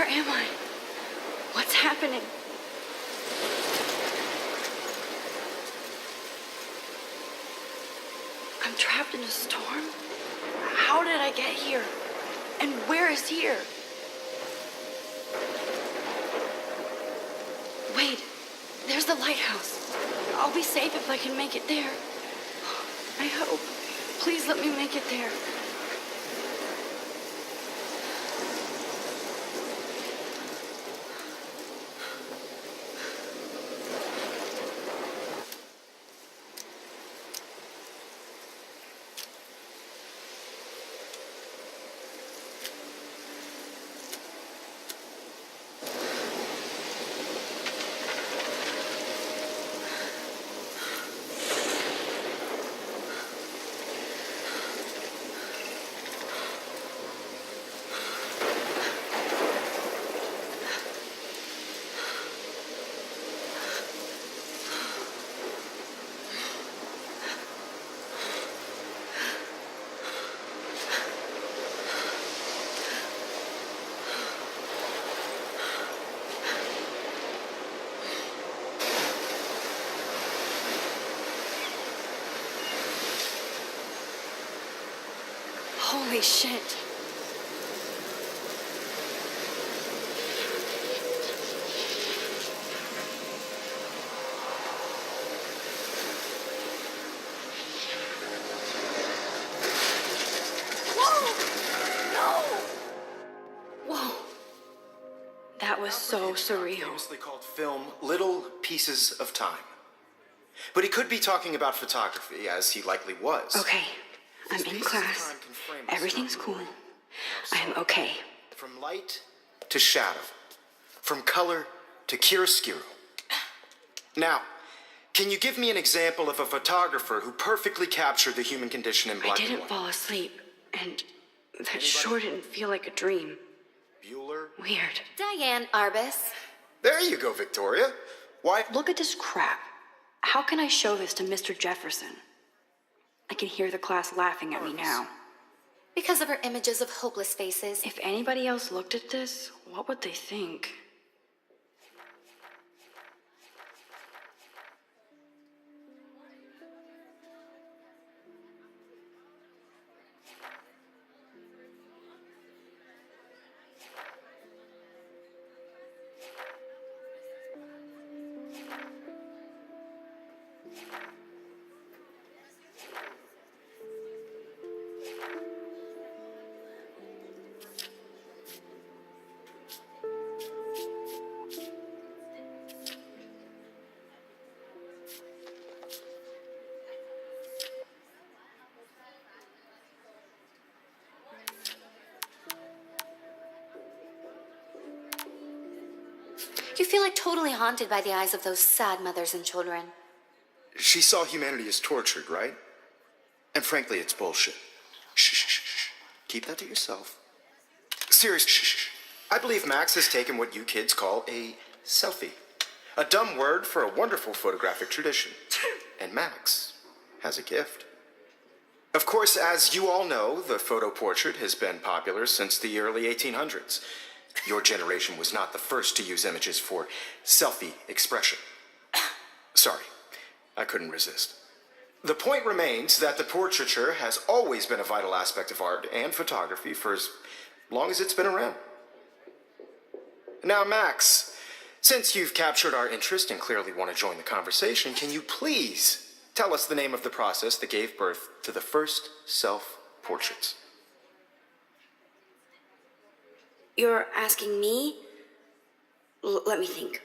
Where am I? What's happening? I'm trapped in a storm? How did I get here? And where is here? Wait, there's the lighthouse. I'll be safe if I can make it there. I hope. Please let me make it there. Holy shit. Whoa. That was so surreal. Famously called film Little Pieces of Time. But he could be talking about photography, as he likely was. Okay, I'm in class. Everything's cool. I'm okay. From light to shadow. From color to chiaroscuro. Now, can you give me an example of a photographer who perfectly captured the human condition in black and white? I didn't fall asleep, and that sure didn't feel like a dream. Bueller? Weird. Diane Arbus. There you go, Victoria. Why? Look at this crap. How can I show this to Mr. Jefferson? I can hear the class laughing at me now. Because of her images of hopeless faces. If anybody else looked at this, what would they think? You feel like totally haunted by the eyes of those sad mothers and children. She saw humanity as tortured, right? And frankly, it's bullshit. Shh, shh, shh, shh. Keep that to yourself. Seriously, shh, shh. I believe Max has taken what you kids call a selfie. A dumb word for a wonderful photographic tradition. And Max has a gift. Of course, as you all know, the photo portrait has been popular since the early 1800s. Your generation was not the first to use images for selfie expression. Sorry, I couldn't resist. The point remains that the portraiture has always been a vital aspect of art and photography for as long as it's been around. Now, Max, since you've captured our interest and clearly want to join the conversation, can you please tell us the name of the process that gave birth to the first self-portraits? You're asking me? Let me think.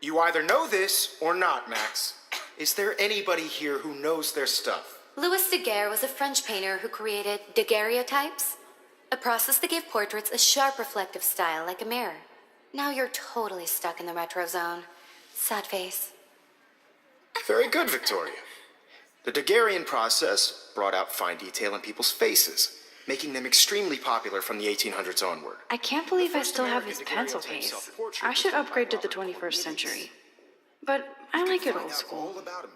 You either know this or not, Max. Is there anybody here who knows their stuff? Louis Daguerre was a French painter who created daguerreotypes, a process that gave portraits a sharp reflective style like a mirror. Now you're totally stuck in the retro zone. Sad face. Very good, Victoria. The Daguerrean process brought out fine detail in people's faces, making them extremely popular from the 1800s onward. I can't believe I still have this pencil case. I should upgrade to the 21st century. But I like it old school. All about him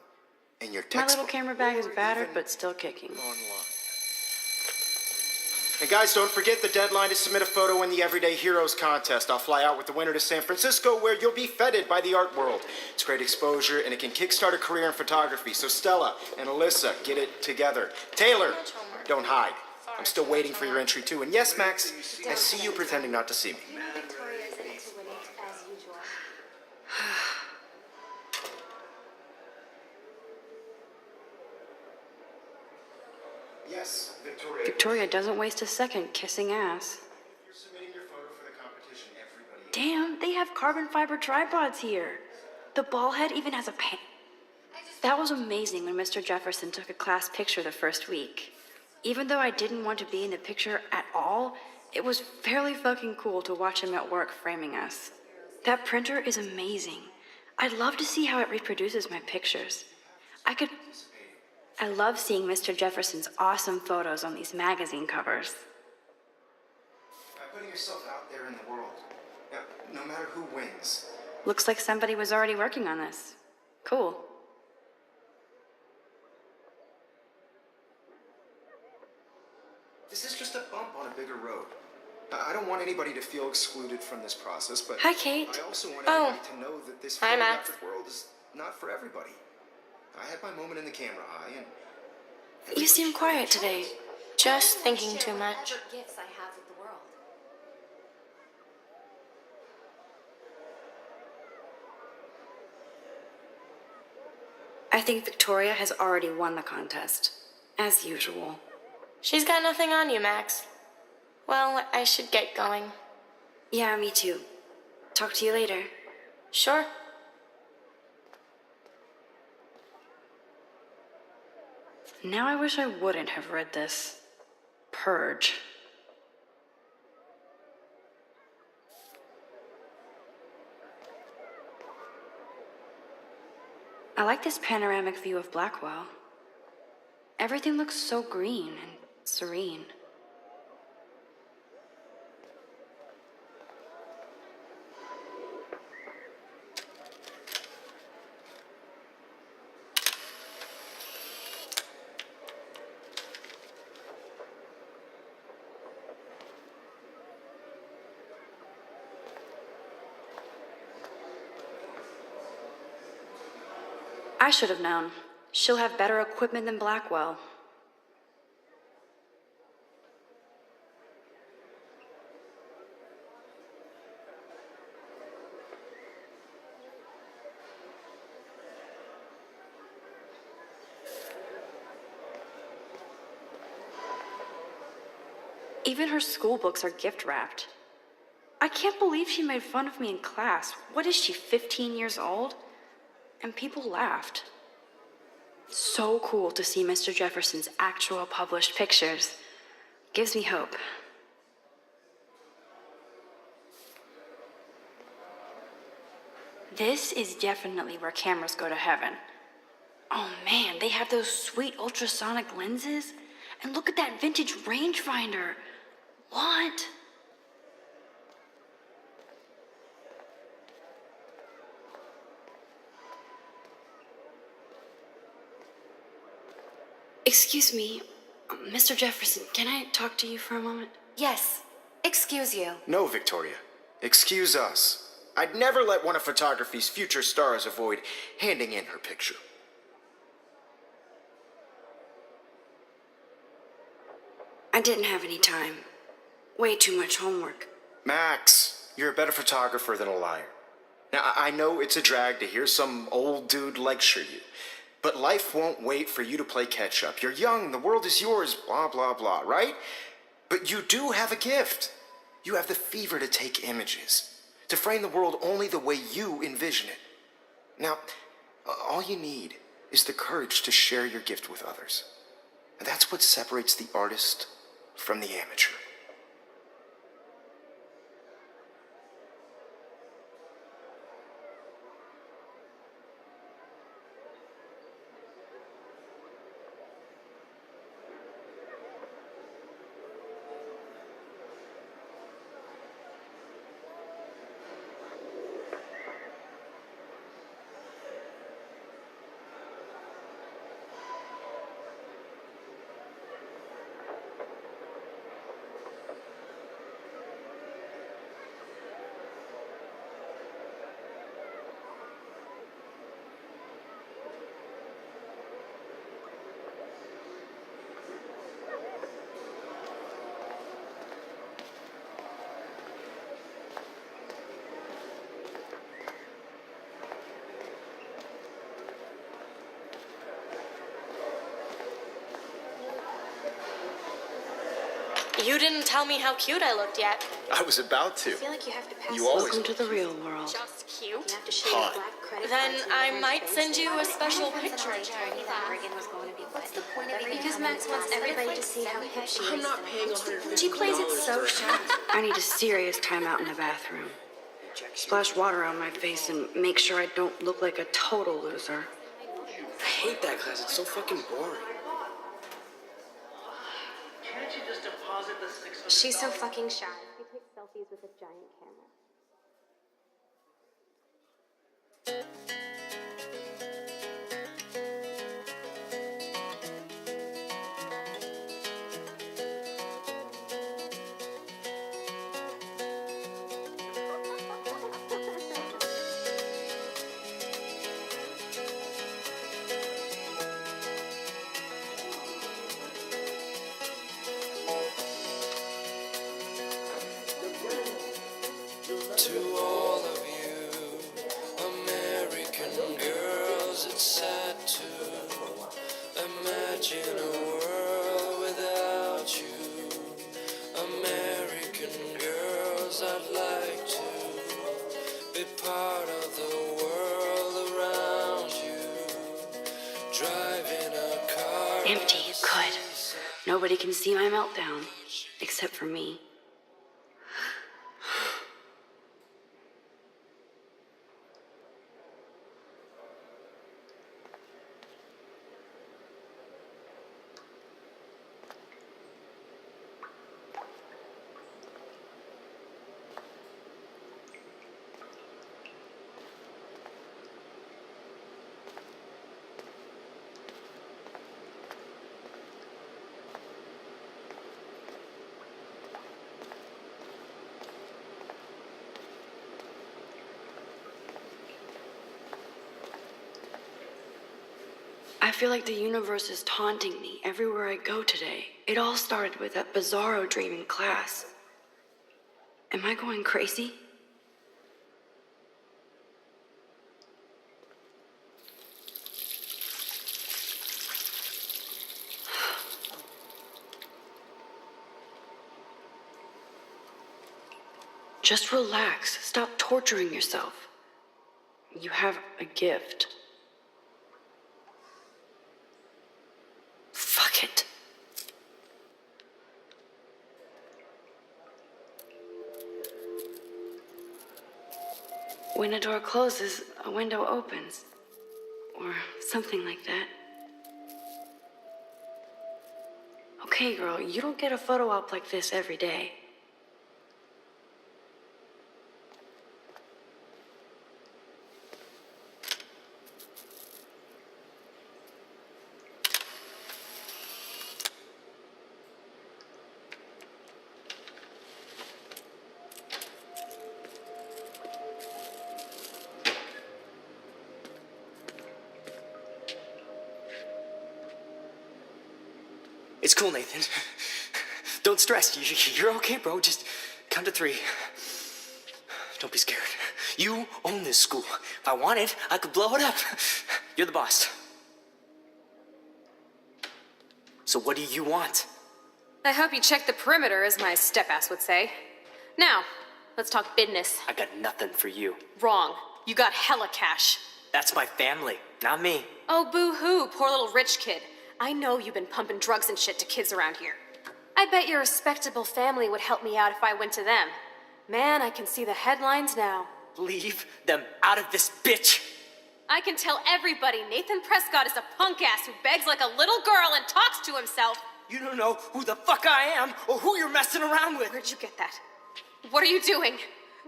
in your My little textbook camera bag is or battered, even but still kicking. online. And guys, don't forget the deadline to submit a photo in the Everyday Heroes contest. I'll fly out with the winner to San Francisco, where you'll be feted by the art world. It's great exposure, and it can kickstart a career in photography. So Stella and Alyssa, get it together. Taylor, don't hide. I'm still waiting for your entry too. And yes, Max, I see you pretending not to see me. Victoria's into winning as usual. Yes, Victoria. Victoria doesn't waste a second kissing ass. You're submitting your photo for the competition, everybody. Damn, they have carbon fiber tripods here. The ball head even has a pan. That was amazing when Mr. Jefferson took a class picture the first week. Even though I didn't want to be in the picture at all, it was fairly fucking cool to watch him at work framing us. That printer is amazing. I'd love to see how it reproduces my pictures. I love seeing Mr. Jefferson's awesome photos on these magazine covers. By putting yourself out there in the world, no matter who wins. Looks like somebody was already working on this. Cool. This is just a bump on a bigger road. I don't want anybody to feel excluded from this process, but Hi, Kate. I also want everybody to know that this Hi, Max. photographic world is not for everybody. I had my moment in the camera eye, and You seem quiet today. Just thinking too much. Whatever gifts I have with the world. I think Victoria has already won the contest, as usual. She's got nothing on you, Max. Well, I should get going. Yeah, me too. Talk to you later. Sure. Now I wish I wouldn't have read this. Purge. I like this panoramic view of Blackwell. Everything looks so green and serene. I should have known. She'll have better equipment than Blackwell. Even her school books are gift wrapped. I can't believe she made fun of me in class. What is she, 15 years old? And people laughed. So cool to see Mr. Jefferson's actual published pictures. Gives me hope. This is definitely where cameras go to heaven. Oh man, they have those sweet ultrasonic lenses. And look at that vintage rangefinder. What? Excuse me, Mr. Jefferson, can I talk to you for a moment? Yes. Excuse you. no, Victoria. Excuse us. I'd never let one of photography's future stars avoid handing in her picture. I didn't have any time. Way too much homework. Max, you're a better photographer than a liar. Now, I know it's a drag to hear some old dude lecture you, but life won't wait for you to play catch up. You're young, the world is yours, blah, blah, blah, right? But you do have a gift. You have the fever to take images, to frame the world only the way you envision it. Now, all you need is the courage to share your gift with others. And that's what separates the artist from the amateur. You didn't tell me how cute I looked yet. I was about to. I feel like you have to pass. You always. Welcome to the real world. Just cute. You have to show your Hot. black credit Then cards and I orange might face. send you a special picture in What's the point of it? Because Max wants everybody to see how hip she is. I'm not paying $150. She plays it so sharp. I need a serious timeout in the bathroom. Splash water on my face and make sure I don't look like a total loser. I hate that class. It's so fucking boring. Can't you just deposit the $600? She's so fucking shy. She takes selfies with a giant camera. To all of you American girls, it's sad to imagine a world without you. American girls, I'd like to be part of the world around you. Driving a car. Empty, good. Nobody can see my meltdown, except for me. I feel like the universe is taunting me everywhere I go today. It all started with that bizarro dream in class. Am I going crazy? Just relax. Stop torturing yourself. You have a gift. Fuck it. When a door closes, a window opens. Or something like that. Okay, girl, you don't get a photo op like this every day. It's cool, Nathan. Don't stress. You're okay, bro. Just count to 3. Don't be scared. You own this school. If I wanted, I could blow it up. You're the boss. So what do you want? I hope you check the perimeter, as my step-ass would say. Now, let's talk business. I got nothing for you. Wrong. You got hella cash. That's my family, not me. Oh, boo-hoo, poor little rich kid. I know you've been pumping drugs and shit to kids around here. I bet your respectable family would help me out if I went to them. Man, I can see the headlines now. Leave them out of this bitch. I can tell everybody Nathan Prescott is a punk-ass who begs like a little girl and talks to himself. You don't know who the fuck I am or who you're messing around with. Where'd you get that? What are you doing?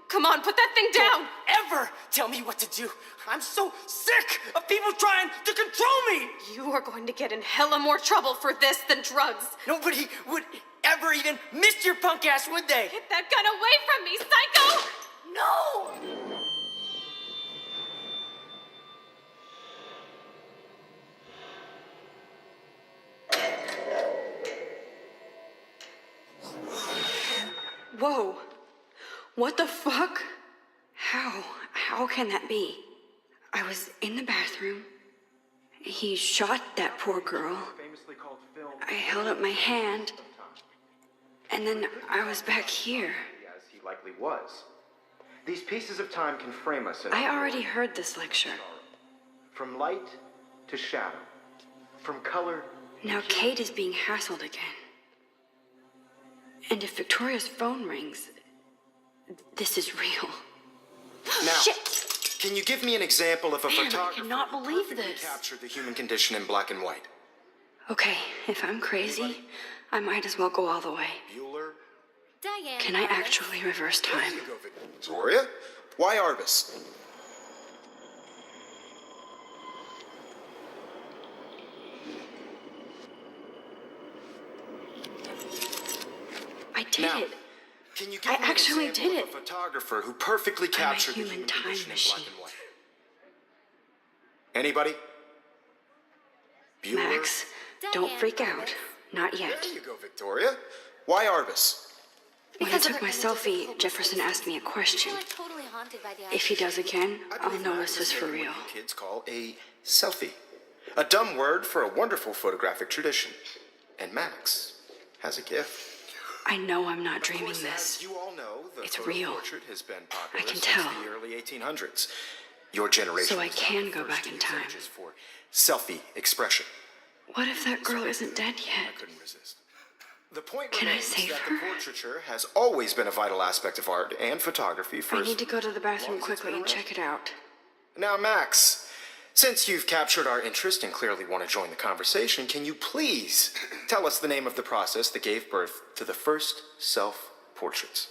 Come on, put that thing down! Don't ever tell me what to do. I'm so sick of people trying to control me. You are going to get in hella more trouble for this than drugs. Nobody would ever even miss your punk ass, would they? Get that gun away from me, psycho! No! Whoa. What the fuck? How can that be? I was in the bathroom. He shot that poor girl. Famously called film. I held up my hand. And then I was back here. As he likely was. These pieces of time can frame us in I already heard this lecture. from light to shadow, from color. Now Kate is being hassled again. And if Victoria's phone rings, this is real. Now, Shit! can you give me an example of a Man, I photographer cannot who believe perfectly this. captured the human condition in black and white? Okay, if I'm crazy, I might as well go all the way. Bueller? Diane. Can I Arbus. actually reverse time? Victoria? Why Arbus? I did Now, it. Can you give I me an actually example did of it. a photographer who perfectly captured the human human time condition in black machine. and white? Anybody? Bueller? Max, don't freak out. Not yet. There you go, Victoria. Why Arbus? When I Because of took her my images of selfie, hopeless Jefferson places. asked me a I question. feel like totally haunted by the If he idea. does again, I I'll believe know Max this is has for taken real. what you kids call a selfie. A dumb word for a wonderful photographic tradition. And Max has a gift. I know I'm not Of dreaming course, this. as you all know, the It's photo real. portrait has been popular I can since tell. the early 1800s. Your generation So I was not can the go first back to in use time. images for selfie expression. What if that girl isn't dead I yet? couldn't resist. The point Can I remains save that her? the portraiture has always been a vital aspect of art and photography for I need to go to the bathroom long as it's quickly been and around. check it out. Now, Max, since you've captured our interest and clearly want to join the conversation, can you please tell us the name of the process that gave birth to the first self-portraits?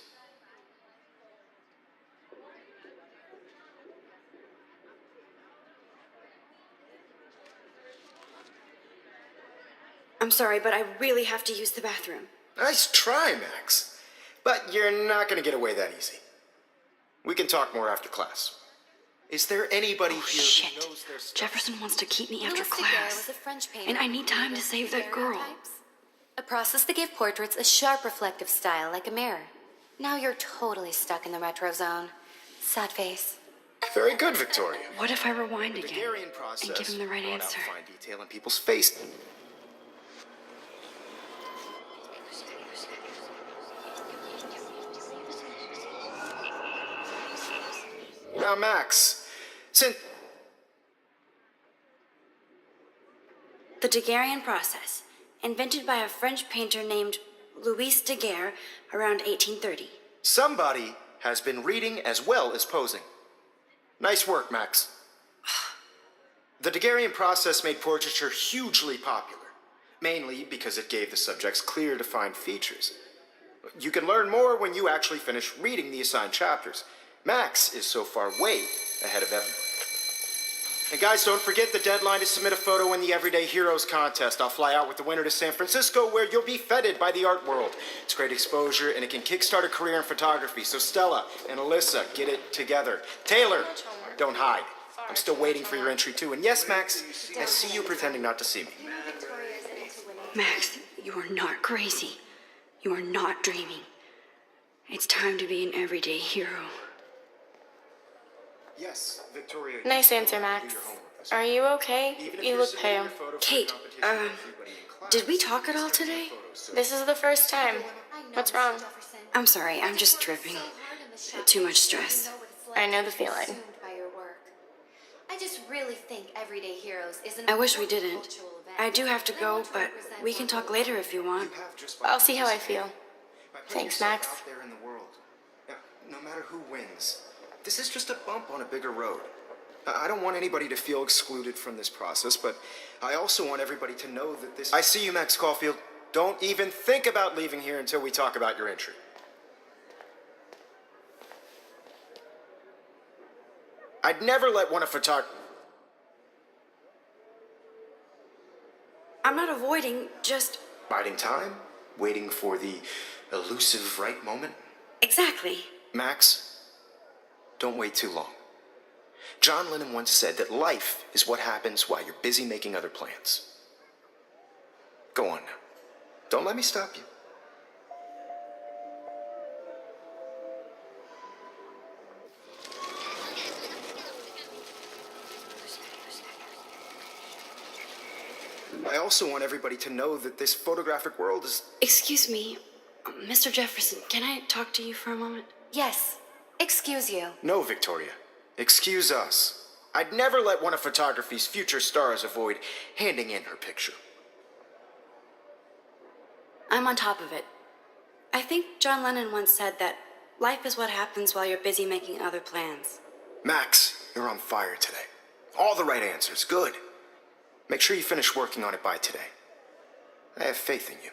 I'm sorry, but I really have to use the bathroom. Nice try, Max. But you're not going to get away that easy. We can talk more after class. Is there anybody Oh, here shit. who knows their stuff? Jefferson wants to keep me after Louis Daguerre class. was a French painter And I who need time to created save that girl. daguerreotypes, a process that gave portraits a sharp reflective style like a mirror. Now you're totally stuck in the retro zone. Sad face. Very good, Victoria. What if I rewind The again Daguerrean process and give him the right brought out answer? fine detail in people's face. Now, Max, since The Daguerrean process, invented by a French painter named Louis Daguerre around 1830. somebody has been reading as well as posing. Nice work, Max. The Daguerrean process made portraiture hugely popular, mainly because it gave the subjects clear, defined features. You can learn more when you actually finish reading the assigned chapters. Max is so far way ahead of everyone. And guys, don't forget the deadline to submit a photo in the Everyday Heroes contest. I'll fly out with the winner to San Francisco, where you'll be feted by the art world. It's great exposure, and it can kickstart a career in photography. So Stella and Alyssa, get it together. Taylor, don't hide. I'm still waiting for your entry too. And yes, Max, I see you pretending not to see me. Max, you are not crazy. You are not dreaming. It's time to be an everyday hero. Yes, Victoria. Nice answer, Max. Are you okay? You look pale. Kate, did we talk at all today? This is the first time. What's wrong? I'm sorry, I'm just dripping. Too much stress. I know the feeling. I just really think Everyday Heroes isn't. I wish we didn't. I do have to go, but we can talk later if you want. I'll see how I feel. Thanks, Max. Out there in the world. No matter who wins, this is just a bump on a bigger road. I don't want anybody to feel excluded from this process, but I also want everybody to know that this. I see you, Max Caulfield. Don't even think about leaving here until we talk about your entry. I'd never let one of I'm not avoiding, just. biding time, waiting for the elusive right moment. Exactly. Max, don't wait too long. John Lennon once said that life is what happens while you're busy making other plans. Go on now. Don't let me stop you. I also want everybody to know that this photographic world is. Excuse me, Mr. Jefferson, can I talk to you for a moment? Yes. Excuse you. No, Victoria. Excuse us. I'd never let one of photography's future stars avoid handing in her picture. I'm on top of it. I think John Lennon once said that life is what happens while you're busy making other plans. Max, you're on fire today. All the right answers. Good. Make sure you finish working on it by today. I have faith in you.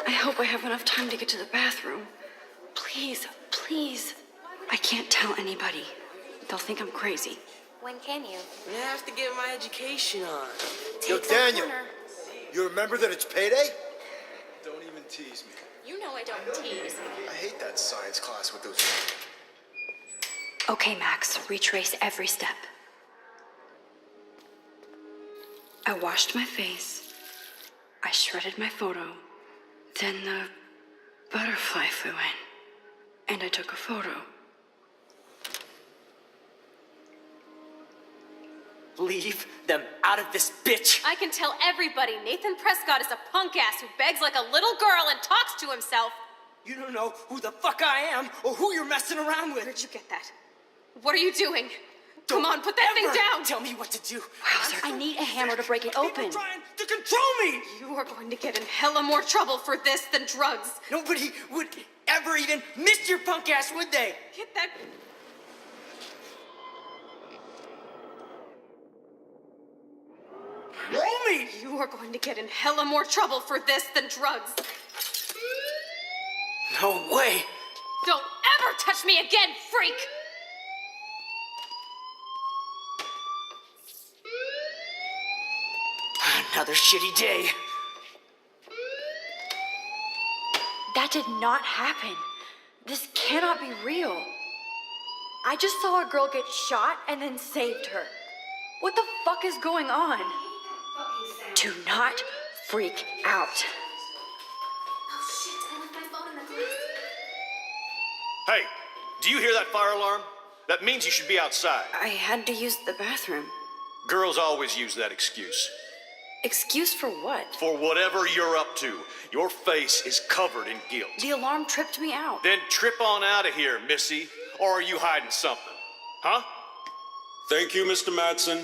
I hope I have enough time to get to the bathroom. Please, please. I can't tell anybody. They'll think I'm crazy. When can you? I have to get my education on. Yo, Take that Daniel. corner. You remember that it's payday? Don't even tease me. You know I don't tease. I hate that science class with those... Okay, Max, retrace every step. I washed my face. I shredded my photo. Then the butterfly flew in. And I took a photo. Leave them out of this bitch. I can tell everybody Nathan Prescott is a punk ass who begs like a little girl and talks to himself. You don't know who the fuck I am or who you're messing around with. Where'd you get that? What are you doing? Come Don't on, put that thing ever down! Tell me what to do. Wowzer, I need a hammer to break it open. People trying to control me. You are going to get in hella more trouble for this than drugs. Nobody would ever even miss your punk ass, would they? Get that... Roll me. You are going to get in hella more trouble for this than drugs. No way. Don't ever touch me again, freak! Another shitty day. That did not happen. This cannot be real. I just saw a girl get shot and then saved her. What the fuck is going on? Do not freak out. Oh shit, I left my phone in the class. Hey, do you hear that fire alarm? That means you should be outside. I had to use the bathroom. Girls always use that excuse. Excuse for what? For whatever you're up to, your face is covered in guilt. The alarm tripped me out. Then trip on out of here, Missy. Or are you hiding something? Huh? Thank you, Mr. Madsen.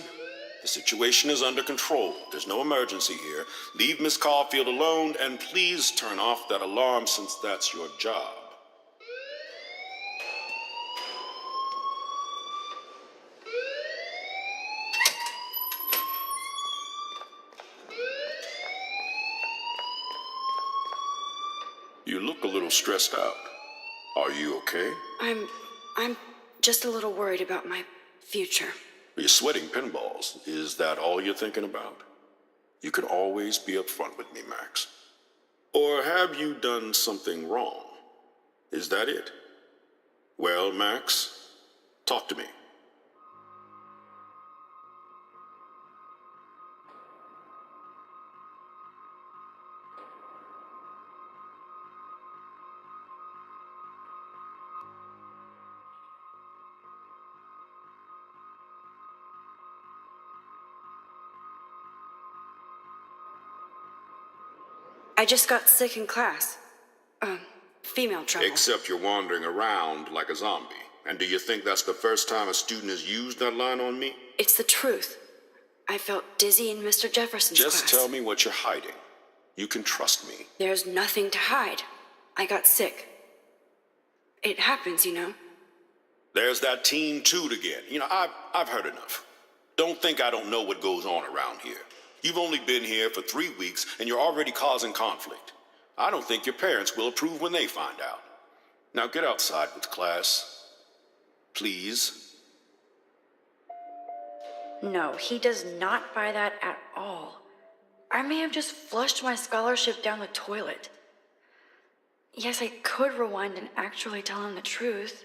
The situation is under control. There's no emergency here. Leave Miss Caulfield alone, and please turn off that alarm since that's your job. You look a little stressed out. Are you okay? I'm just a little worried about my future. You're sweating pinballs. Is that all you're thinking about? You can always be upfront with me, Max. Or have you done something wrong? Is that it? Well, Max, talk to me. I just got sick in class. Female trouble. Except you're wandering around like a zombie. And do you think that's the first time a student has used that line on me? It's the truth. I felt dizzy in Mr. Jefferson's Just class. tell me what you're hiding. You can trust me. There's nothing to hide. I got sick. It happens, you know. There's that teen toot again. I've heard enough. Don't think I don't know what goes on around here. You've only been here for 3 weeks, and you're already causing conflict. I don't think your parents will approve when they find out. Now get outside with class. Please. No, he does not buy that at all. I may have just flushed my scholarship down the toilet. Yes, I could rewind and actually tell him the truth.